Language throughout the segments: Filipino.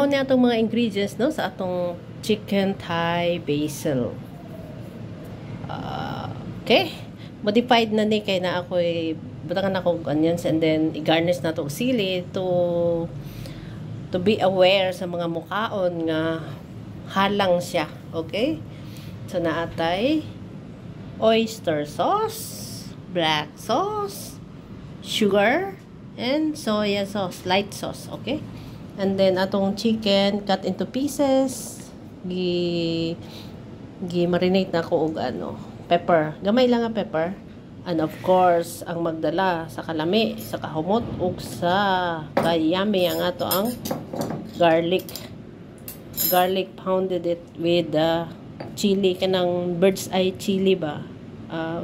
Niya atong mga ingredients no sa atong chicken Thai basil. Okay. Modified na ni kay na ako'y butangan ako onions and then i-garnish na to sili to be aware sa mga mukaon nga halang siya. Okay? So naatay oyster sauce, black sauce, sugar, and soya sauce, light sauce. Okay? And then atong chicken cut into pieces, marinate na ko og pepper. Gamay lang ang pepper. And of course, ang magdala sa kalami, sa kahumot, ug sa kayami ang ato ang garlic. Garlic, pounded it with chili, kanang bird's eye chili ba?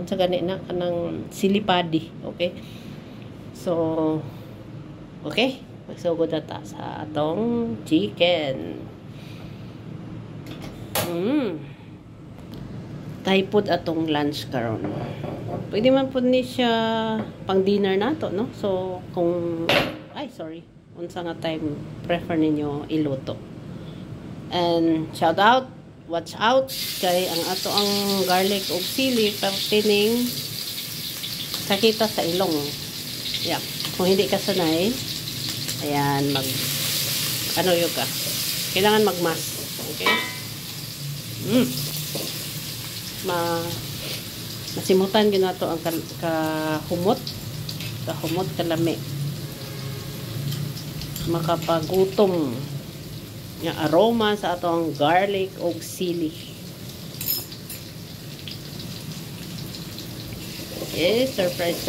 Unsa gani na, kanang sili padi. Okay? So, okay. Magsugod na ta sa atong chicken. Taipod atong lunch karon. Pwede man po ni siya pang dinner nato, no? So, unsa nga time prefer ninyo iluto. And shout out, watch out kay ang ato ang garlic ug sili pertining sakita sa ilong. Yeah. Kung hindi ka sanay, ayan, yung ka. Kailangan magmas. Okay? Masimutan yun na ito ang kahumot kalami, makapagutom yung aroma sa atong garlic o sili. Okay, surprise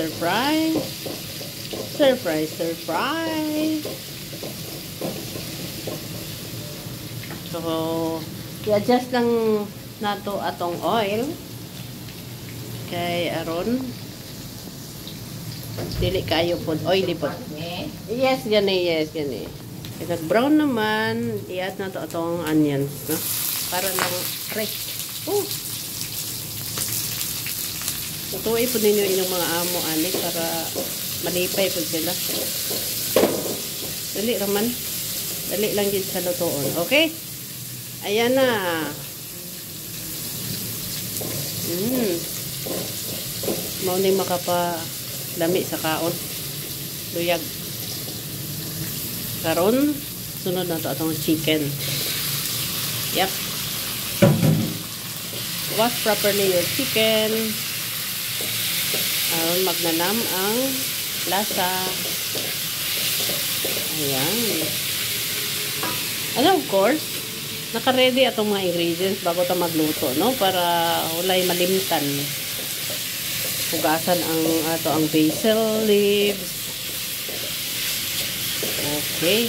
so i-adjust lang nato atong oil kay aron dili kayo pod oily pod. Yes gani. Kay nag-brown naman, i-add nato atong onions, no? Para lang fresh. Tutuin po ninyo inyong mga amo ani para malipay po sila. Dali lang din sa lutoon. Okay? Ayan na. Mao ni makapalami sa kaon. Luyag. Karon sunod na to atong chicken. Yep. Wash properly your chicken. Aron magnanam ang lasa. Ayan. And of course, naka-ready atong mga ingredients bago ta magluto, no? Para walay malimtan. Hugasan ang basil leaves. Okay.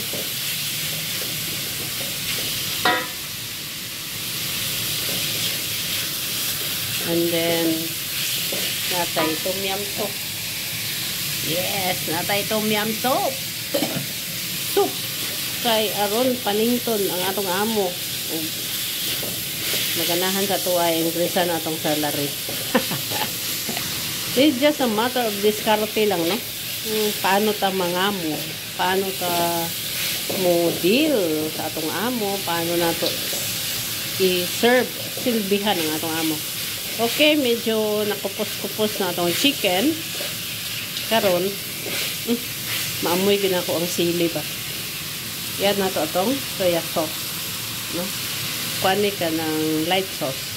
And then natay tom yum soup. Yes, natay tom yum soup. Soup. Kay aron panington ang atong amo. Naganahan sa tuwa ingresan atong salary. It's just a matter of diskarte lang, no? Paano ta mangamo, paano ta mo deal sa atong amo, paano nato i-serve, silbihan ang atong amo. Okay, medyo nakupos-kupos na atong chicken. Karon, maamoy ginako ang sili ba. Yan na to atong soya sauce, no? Kuani ka ng light sauce.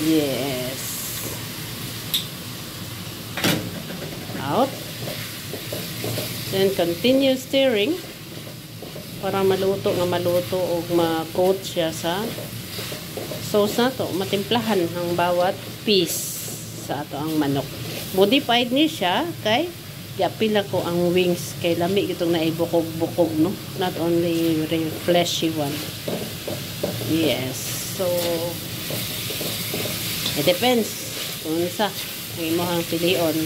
Yes. Out. Then continue stirring para maluto o ma-coat siya sa sauce na to. Matimplahan ang bawat piece sa ato ang manok. Modified ni siya kay yapila ko ang wings kay lami itong naibukog-bukog, no? Not only fleshy one. Yes. So it depends kung sa ang imong pilion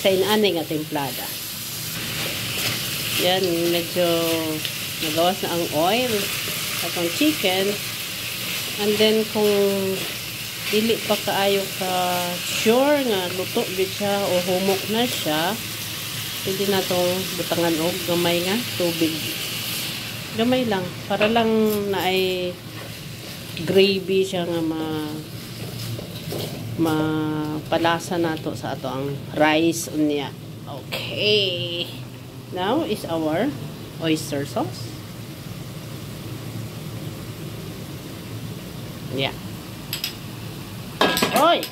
sa inani nga templada. Yan, medyo nagawas na ang oil atong chicken. And then kung dili pa kaayo ka sure nga luto gid siya o humok na siya, pwede na itong butangan og gamay nga tubig. Gamay lang. Para lang na ay gravy siya nga mapalasa nato sa ato ang rice unya. Okay. Now is our oyster sauce. Yeah. Oy!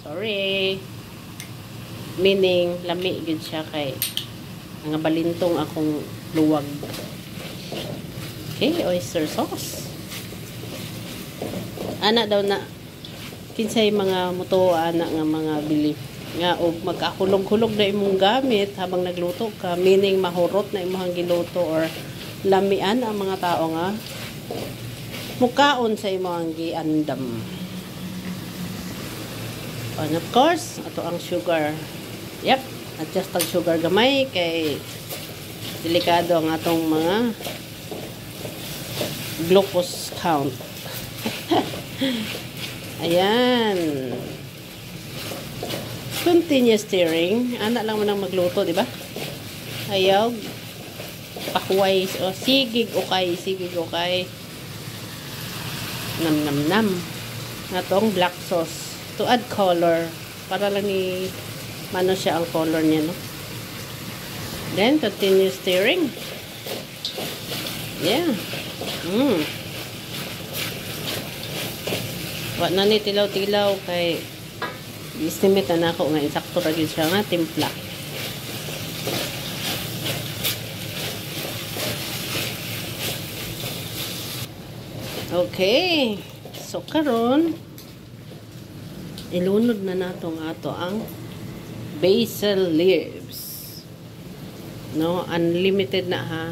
Sorry. Meaning, lami gud siya kay nga balintong akong luwag. Okay, oyster sauce. Ana daw na kinsay mga muto ana nga mga bili nga og magkakulog-kulog na imong gamit habang nagluto ka, meaning mahurot na imong giluto or lamian ang mga tao nga mukaon sa imong giandam. And of course, ato ang sugar. Yep, adjust ang sugar gamay kay delikado ang atong mga glucose count. Ayan. Continue stirring. Ana lang man ang magluto, di ba? Ayaw. Pakuway. O, sigig okay. Sigig okay. Nam nam nam. Atong black sauce. To add color. Para lang ni mano siya ang color niya, no? Then, continue stirring. Yeah. Wa na ni tilaw-tilaw kay estimate na ako nga insakto ra gyud siya nga timpla. Okay. So karon ilunod na nato nga ato ang basil leaves. No, unlimited na ha.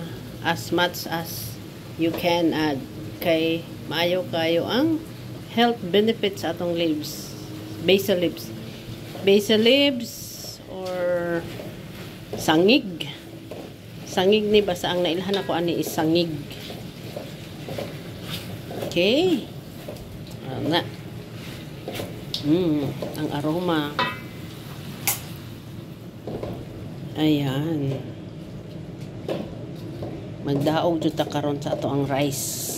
As much as you can add. Kay maayo kayo ang health benefits sa atong leaves. Basil leaves. Basil leaves or sangig. Sangig ni basta ang nailhan ako ani is sangig. Okay. Na. Ang aroma. Ayan. Magdaog jud ta karon sa ato ang rice.